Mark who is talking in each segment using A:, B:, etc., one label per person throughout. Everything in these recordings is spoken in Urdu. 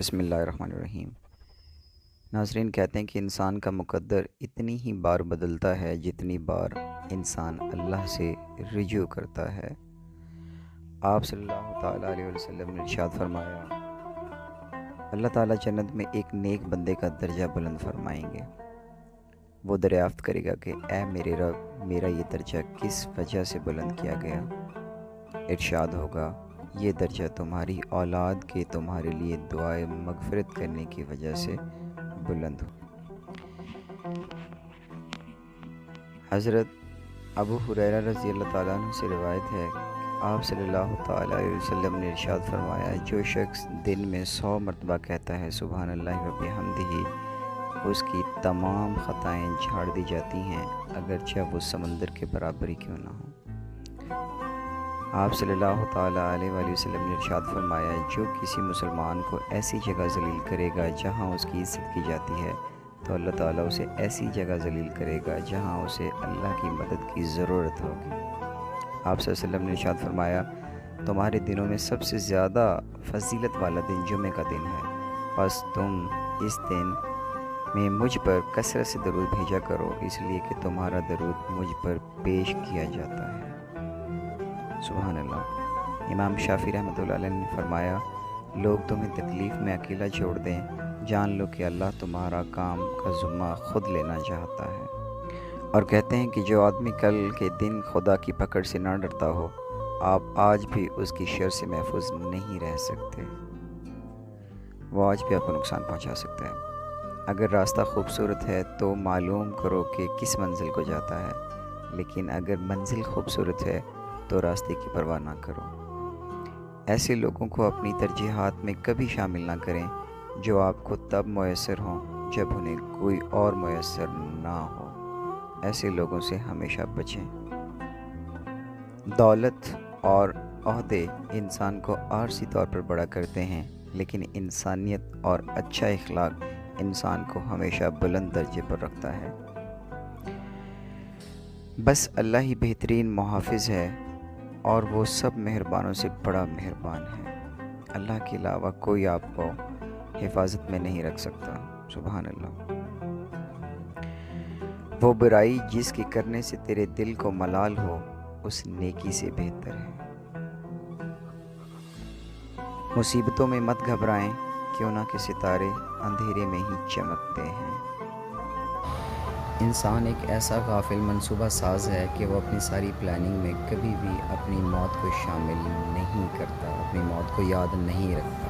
A: بسم اللہ الرحمن الرحیم۔ ناظرین، کہتے ہیں کہ انسان کا مقدر اتنی ہی بار بدلتا ہے جتنی بار انسان اللہ سے رجوع کرتا ہے۔ آپ صلی اللہ تعالیٰ علیہ وسلم نے ارشاد فرمایا، اللہ تعالیٰ جنت میں ایک نیک بندے کا درجہ بلند فرمائیں گے۔ وہ دریافت کرے گا کہ اے میرے رب، میرا یہ درجہ کس وجہ سے بلند کیا گیا؟ ارشاد ہوگا، یہ درجہ تمہاری اولاد کے تمہارے لیے دعائے مغفرت کرنے کی وجہ سے بلند ہو۔ حضرت ابو ہریرہ رضی اللہ تعالیٰ عنہ سے روایت ہے کہ آپ صلی اللہ تعالیٰ علیہ وسلم نے ارشاد فرمایا، جو شخص دن میں 100 مرتبہ کہتا ہے سبحان اللہ و بحمدہ، اس کی تمام خطائیں جھاڑ دی جاتی ہیں، اگرچہ وہ سمندر کے برابر ہی کیوں نہ ہوں۔ آپ صلی اللہ تعالیٰ علیہ وآلہ وسلم نے ارشاد فرمایا، جو کسی مسلمان کو ایسی جگہ ذلیل کرے گا جہاں اس کی عزت کی جاتی ہے تو اللہ تعالیٰ اسے ایسی جگہ ذلیل کرے گا جہاں اسے اللہ کی مدد کی ضرورت ہوگی۔ آپ صلی اللہ علیہ وسلم نے ارشاد فرمایا، تمہارے دنوں میں سب سے زیادہ فضیلت والا دن جمعہ کا دن ہے، بس تم اس دن میں مجھ پر کثرت سے درود بھیجا کرو، اس لیے کہ تمہارا درود مجھ پر پیش کیا جاتا ہے۔ سبحان اللہ۔ امام شافعی رحمۃ اللہ علیہ نے فرمایا، لوگ تمہیں تکلیف میں اکیلا چھوڑ دیں، جان لو کہ اللہ تمہارا کام کا ذمہ خود لینا چاہتا ہے۔ اور کہتے ہیں کہ جو آدمی کل کے دن خدا کی پکڑ سے نہ ڈرتا ہو، آپ آج بھی اس کی شر سے محفوظ نہیں رہ سکتے۔ وہ آج بھی آپ کو نقصان پہنچا سکتا ہے۔ اگر راستہ خوبصورت ہے تو معلوم کرو کہ کس منزل کو جاتا ہے، لیکن اگر منزل خوبصورت ہے تو راستے کی پرواہ نہ کرو۔ ایسے لوگوں کو اپنی ترجیحات میں کبھی شامل نہ کریں جو آپ کو تب میسر ہوں جب انہیں کوئی اور میسر نہ ہو۔ ایسے لوگوں سے ہمیشہ بچیں۔ دولت اور عہدے انسان کو عارضی طور پر بڑا کرتے ہیں، لیکن انسانیت اور اچھا اخلاق انسان کو ہمیشہ بلند درجے پر رکھتا ہے۔ بس اللہ ہی بہترین محافظ ہے اور وہ سب مہربانوں سے بڑا مہربان ہے۔ اللہ کے علاوہ کوئی آپ کو حفاظت میں نہیں رکھ سکتا۔ سبحان اللہ۔ وہ برائی جس کے کرنے سے تیرے دل کو ملال ہو، اس نیکی سے بہتر ہے۔ مصیبتوں میں مت گھبرائیں، کیوں نہ کہ ستارے اندھیرے میں ہی چمکتے ہیں۔ انسان ایک ایسا غافل منصوبہ ساز ہے کہ وہ اپنی ساری پلاننگ میں کبھی بھی اپنی موت کو شامل نہیں کرتا، اپنی موت کو یاد نہیں رکھتا۔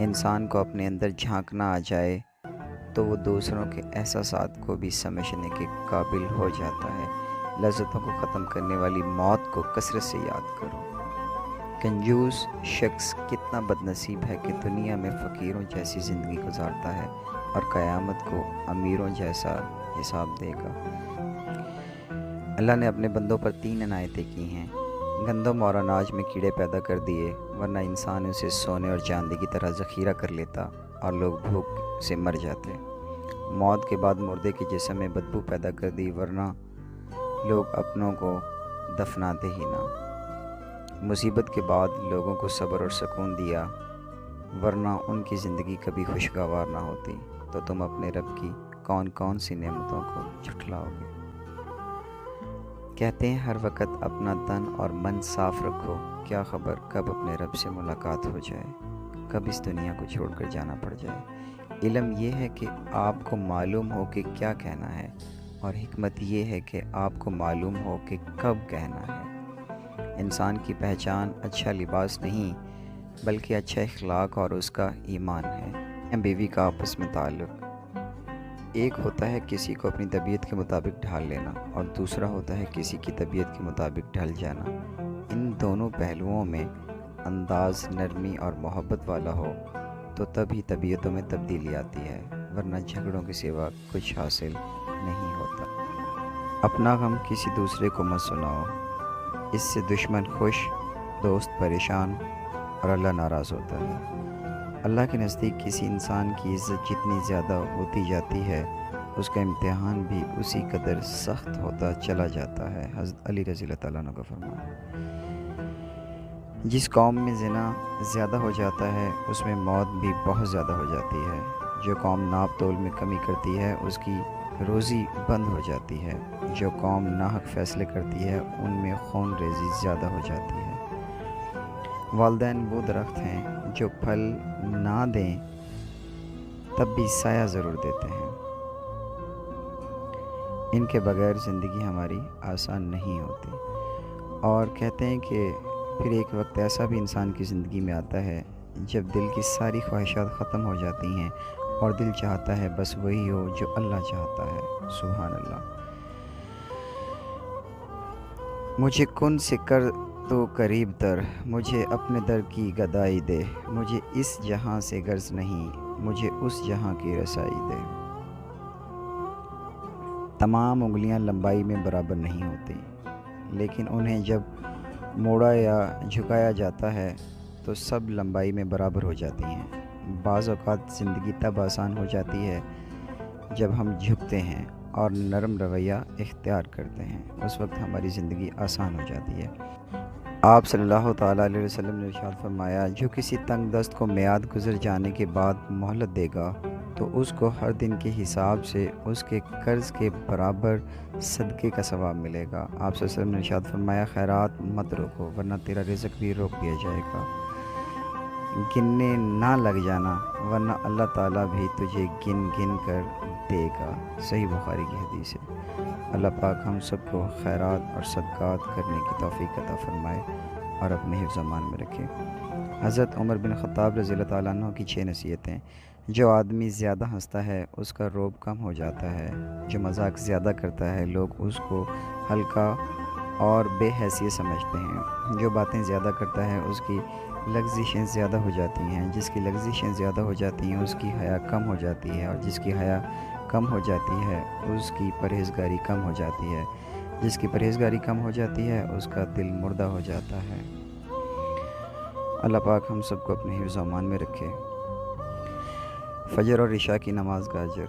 A: انسان کو اپنے اندر جھانکنا آ جائے تو وہ دوسروں کے احساسات کو بھی سمجھنے کے قابل ہو جاتا ہے۔ لذتوں کو ختم کرنے والی موت کو کثرت سے یاد کرو۔ کنجوس شخص کتنا بد نصیب ہے کہ دنیا میں فقیروں جیسی زندگی گزارتا ہے اور قیامت کو امیروں جیسا حساب دے گا۔ اللہ نے اپنے بندوں پر 3 عنایتیں کی ہیں۔ گندم اور اناج میں کیڑے پیدا کر دیے، ورنہ انسان اسے سونے اور چاندی کی طرح ذخیرہ کر لیتا اور لوگ بھوک سے مر جاتے۔ موت کے بعد مردے کے جسم میں بدبو پیدا کر دی، ورنہ لوگ اپنوں کو دفناتے ہی نہ۔ مصیبت کے بعد لوگوں کو صبر اور سکون دیا، ورنہ ان کی زندگی کبھی خوشگوار نہ ہوتی۔ تو تم اپنے رب کی کون کون سی نعمتوں کو جھٹلاؤ گے؟ کہتے ہیں ہر وقت اپنا تن اور من صاف رکھو، کیا خبر کب اپنے رب سے ملاقات ہو جائے، کب اس دنیا کو چھوڑ کر جانا پڑ جائے۔ علم یہ ہے کہ آپ کو معلوم ہو کہ کیا کہنا ہے، اور حکمت یہ ہے کہ آپ کو معلوم ہو کہ کب کہنا ہے۔ انسان کی پہچان اچھا لباس نہیں بلکہ اچھا اخلاق اور اس کا ایمان ہے۔ بیوی کا آپس میں تعلق، ایک ہوتا ہے کسی کو اپنی طبیعت کے مطابق ڈھال لینا، اور دوسرا ہوتا ہے کسی کی طبیعت کے مطابق ڈھل جانا۔ ان دونوں پہلوؤں میں انداز نرمی اور محبت والا ہو تو تب ہی طبیعتوں میں تبدیلی آتی ہے، ورنہ جھگڑوں کے سوا کچھ حاصل نہیں ہوتا۔ اپنا غم کسی دوسرے کو مت سناؤ، اس سے دشمن خوش، دوست پریشان اور اللہ ناراض ہوتا ہے۔ اللہ کے نزدیک کسی انسان کی عزت جتنی زیادہ ہوتی جاتی ہے، اس کا امتحان بھی اسی قدر سخت ہوتا چلا جاتا ہے۔ حضرت علی رضی اللہ تعالیٰ عنہ کا فرمان۔ جس قوم میں زنا زیادہ ہو جاتا ہے اس میں موت بھی بہت زیادہ ہو جاتی ہے۔ جو قوم ناپ تول میں کمی کرتی ہے اس کی روزی بند ہو جاتی ہے۔ جو قوم ناحق فیصلے کرتی ہے ان میں خون ریزی زیادہ ہو جاتی ہے۔ والدین وہ درخت ہیں جو پھل نہ دیں تب بھی سایہ ضرور دیتے ہیں۔ ان کے بغیر زندگی ہماری آسان نہیں ہوتی۔ اور کہتے ہیں کہ پھر ایک وقت ایسا بھی انسان کی زندگی میں آتا ہے جب دل کی ساری خواہشات ختم ہو جاتی ہیں اور دل چاہتا ہے بس وہی ہو جو اللہ چاہتا ہے۔ سبحان اللہ۔ مجھے کن سے کر تو قریب تر، مجھے اپنے در کی گدائی دے۔ مجھے اس جہاں سے غرض نہیں، مجھے اس جہاں کی رسائی دے۔ تمام انگلیاں لمبائی میں برابر نہیں ہوتی، لیکن انہیں جب موڑا یا جھکایا جاتا ہے تو سب لمبائی میں برابر ہو جاتی ہیں۔ بعض اوقات زندگی تب آسان ہو جاتی ہے جب ہم جھکتے ہیں اور نرم رویہ اختیار کرتے ہیں، اس وقت ہماری زندگی آسان ہو جاتی ہے۔ آپ صلی اللہ تعالیٰ علیہ وسلم نے ارشاد فرمایا، جو کسی تنگ دست کو میعاد گزر جانے کے بعد مہلت دے گا تو اس کو ہر دن کے حساب سے اس کے قرض کے برابر صدقے کا ثواب ملے گا۔ آپ صلی اللہ علیہ وسلم نے ارشاد فرمایا، خیرات مت روکو ورنہ تیرا رزق بھی روک دیا جائے گا۔ گننے نہ لگ جانا ورنہ اللہ تعالیٰ بھی تجھے گن گن کر دے گا۔ صحیح بخاری کی حدیث ہے۔ اللہ پاک ہم سب کو خیرات اور صدقات کرنے کی توفیق عطا فرمائے اور اپنے حفظ و امان میں رکھے۔ حضرت عمر بن خطاب رضی اللہ تعالیٰ عنہ کی 6 نصیحتیں۔ جو آدمی زیادہ ہنستا ہے اس کا رعب کم ہو جاتا ہے۔ جو مذاق زیادہ کرتا ہے لوگ اس کو ہلکا اور بے حیثیت سمجھتے ہیں۔ جو باتیں زیادہ کرتا ہے اس کی لغزشیں زیادہ ہو جاتی ہیں۔ جس کی لغزشیں زیادہ ہو جاتی ہیں اس کی حیا کم ہو جاتی ہے، اور جس کی حیا کم ہو جاتی ہے اس کی پرہیزگاری کم ہو جاتی ہے۔ جس کی پرہیزگاری کم ہو جاتی ہے اس کا دل مردہ ہو جاتا ہے۔ اللہ پاک ہم سب کو اپنے حفظ و امان میں رکھے۔ فجر اور عشاء کی نماز کا اجر۔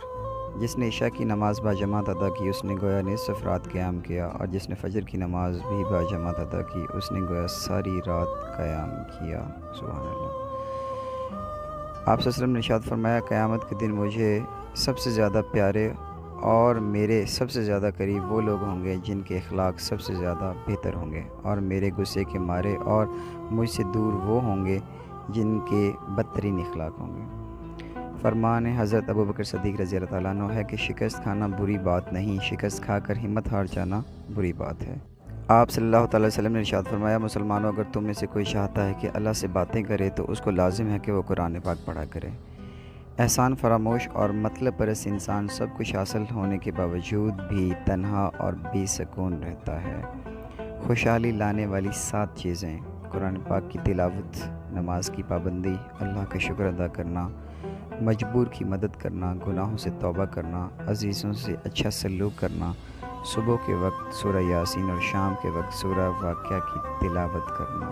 A: جس نے عشاء کی نماز باجماعت ادا کی اس نے گویا نصف رات قیام کیا، اور جس نے فجر کی نماز بھی باجماعت ادا کی اس نے گویا ساری رات قیام کیا۔ سبحان اللہ۔ آپ صلی اللہ علیہ وسلم نے ارشاد فرمایا، قیامت کے دن مجھے سب سے زیادہ پیارے اور میرے سب سے زیادہ قریب وہ لوگ ہوں گے جن کے اخلاق سب سے زیادہ بہتر ہوں گے، اور میرے غصے کے مارے اور مجھ سے دور وہ ہوں گے جن کے بدترین اخلاق ہوں گے۔ فرمان حضرت ابوبکر صدیق رضی اللہ تعالیٰ عنہ ہے کہ شکست کھانا بری بات نہیں، شکست کھا کر ہمت ہار جانا بری بات ہے۔ آپ صلی اللہ تعالیٰ علیہ وسلم نے ارشاد فرمایا، مسلمانوں اگر تم میں سے کوئی چاہتا ہے کہ اللہ سے باتیں کرے تو اس کو لازم ہے کہ وہ قرآن پاک پڑھا کرے۔ احسان فراموش اور مطلب پرست انسان سب کچھ حاصل ہونے کے باوجود بھی تنہا اور بے سکون رہتا ہے۔ خوشحالی لانے والی 7 چیزیں: قرآن پاک کی تلاوت، نماز کی پابندی، اللہ کا شکر ادا کرنا، مجبور کی مدد کرنا، گناہوں سے توبہ کرنا، عزیزوں سے اچھا سلوک کرنا، صبح کے وقت سورہ یاسین اور شام کے وقت سورہ واقعہ کی تلاوت کرنا۔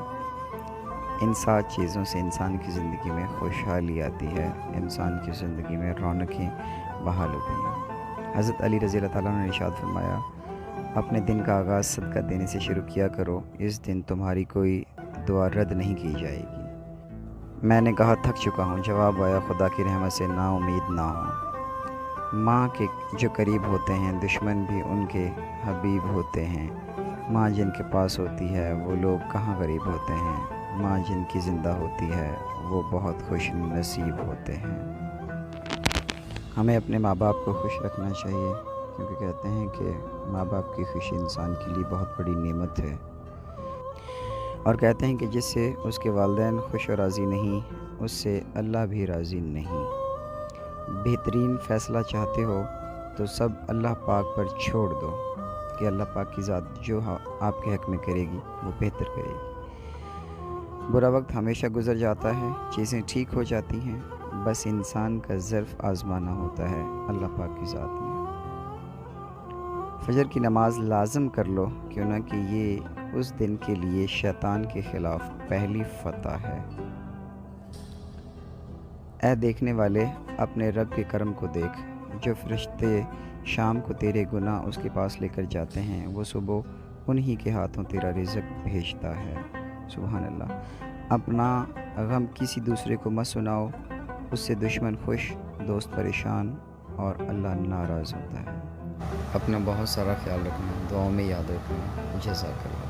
A: ان 7 چیزوں سے انسان کی زندگی میں خوشحالی آتی ہے، انسان کی زندگی میں رونقیں بحال ہوتی ہیں۔ حضرت علی رضی اللہ تعالیٰ نے ارشاد فرمایا، اپنے دن کا آغاز صدقہ دینے سے شروع کیا کرو، اس دن تمہاری کوئی دعا رد نہیں کی جائے گی۔ میں نے کہا تھک چکا ہوں، جواب آیا خدا کی رحمت سے نا امید نہ ہو۔ ماں کے جو قریب ہوتے ہیں دشمن بھی ان کے حبیب ہوتے ہیں۔ ماں جن کے پاس ہوتی ہے وہ لوگ کہاں غریب ہوتے ہیں۔ ماں جن کی زندہ ہوتی ہے وہ بہت خوش نصیب ہوتے ہیں۔ ہمیں اپنے ماں باپ کو خوش رکھنا چاہیے، کیونکہ کہتے ہیں کہ ماں باپ کی خوشی انسان کے لیے بہت بڑی نعمت ہے، اور کہتے ہیں کہ جس سے اس کے والدین خوش و راضی نہیں اس سے اللہ بھی راضی نہیں۔ بہترین فیصلہ چاہتے ہو تو سب اللہ پاک پر چھوڑ دو کہ اللہ پاک کی ذات جو آپ کے حق میں کرے گی وہ بہتر کرے گی۔ برا وقت ہمیشہ گزر جاتا ہے، چیزیں ٹھیک ہو جاتی ہیں، بس انسان کا ظرف آزمانا ہوتا ہے اللہ پاک کی ذات میں۔ فجر کی نماز لازم کر لو، کیوں نہ کہ یہ اس دن کے لیے شیطان کے خلاف پہلی فتح ہے۔ اے دیکھنے والے، اپنے رب کے کرم کو دیکھ، جو فرشتے شام کو تیرے گناہ اس کے پاس لے کر جاتے ہیں وہ صبح انہی کے ہاتھوں تیرا رزق بھیجتا ہے۔ سبحان اللہ۔ اپنا غم کسی دوسرے کو مت سناؤ، اس سے دشمن خوش، دوست پریشان اور اللہ ناراض ہوتا ہے۔ اپنا بہت سارا خیال رکھنا، دعاؤں میں یاد رکھنا۔ جزاک اللہ۔